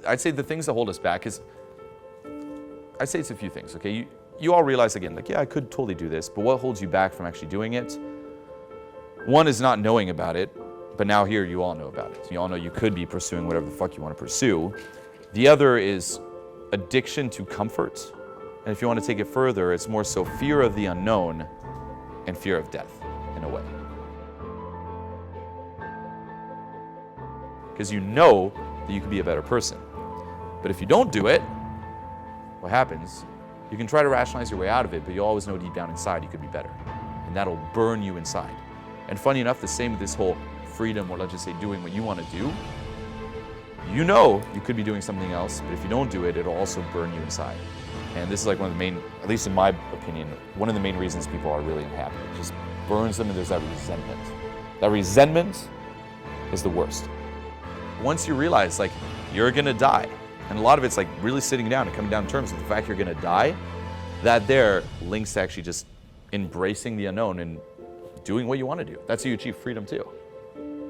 I'd say the things that hold us back is, I'd say it's a few things, okay? You all realize again, like, yeah, I could totally do this, but what holds you back from actually doing it? One is not knowing about it, but now here you all know about it. You all know you could be pursuing whatever the fuck you want to pursue. The other is addiction to comfort. And if you want to take it further, it's more so fear of the unknown and fear of death, in a way. Because you know that you could be a better person. But if you don't do it, what happens? You can try to rationalize your way out of it, but you always know deep down inside you could be better. And that'll burn you inside. And funny enough, the same with this whole freedom, or let's just say doing what you want to do. You know you could be doing something else, but if you don't do it, it'll also burn you inside. And this is like one of the main, at least in my opinion, one of the main reasons people are really unhappy. It just burns them, and there's that resentment. That resentment is the worst. Once you realize, like, you're gonna die, and a lot of it's like really sitting down and coming down to terms with the fact you're gonna die, that there links to actually just embracing the unknown and doing what you want to do. That's how you achieve freedom too.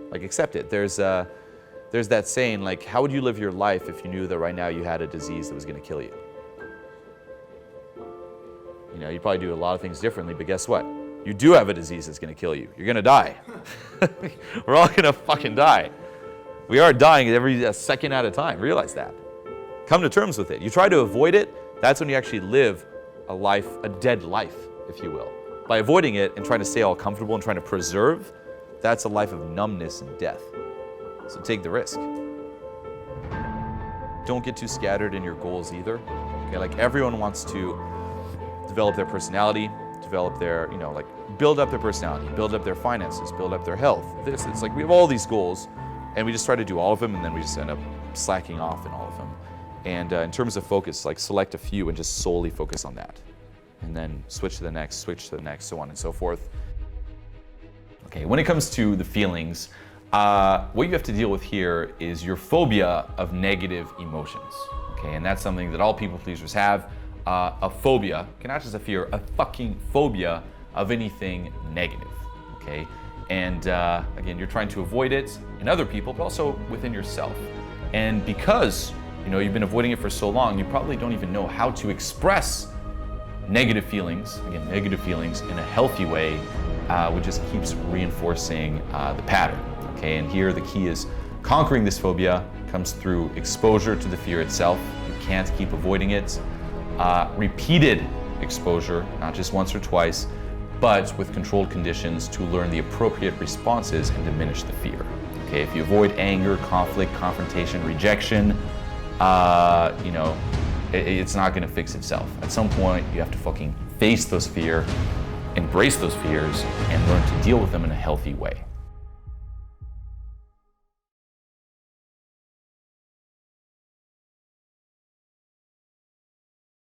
Like, accept it. There's that saying, like, how would you live your life if you knew that right now you had a disease that was gonna kill you? You know, you'd probably do a lot of things differently, but guess what? You do have a disease that's gonna kill you. You're gonna die. We're all gonna fucking die. We are dying every second at a time. Realize that. Come to terms with it. You try to avoid it, that's when you actually live a life, a dead life, if you will. By avoiding it and trying to stay all comfortable and trying to preserve, that's a life of numbness and death. So take the risk. Don't get too scattered in your goals either. Okay, like, everyone wants to develop their personality, develop their, like, build up their personality, build up their finances, build up their health. It's like we have all these goals, and we just try to do all of them, and then we just end up slacking off in all of them. And in terms of focus, like, select a few and just solely focus on that. And then switch to the next, so on and so forth. Okay, when it comes to the feelings, what you have to deal with here is your phobia of negative emotions. Okay, and that's something that all people pleasers have. A phobia, not just a fear, a fucking phobia of anything negative. Okay, and again, you're trying to avoid it in other people, but also within yourself. And because you've been avoiding it for so long, you probably don't even know how to express negative feelings, in a healthy way, which just keeps reinforcing the pattern. Okay, and here the key is conquering this phobia comes through exposure to the fear itself. You can't keep avoiding it. Repeated exposure, not just once or twice, but with controlled conditions to learn the appropriate responses and diminish the fear. Okay, if you avoid anger, conflict, confrontation, rejection, it's not going to fix itself. At some point, you have to fucking face those fears, embrace those fears, and learn to deal with them in a healthy way.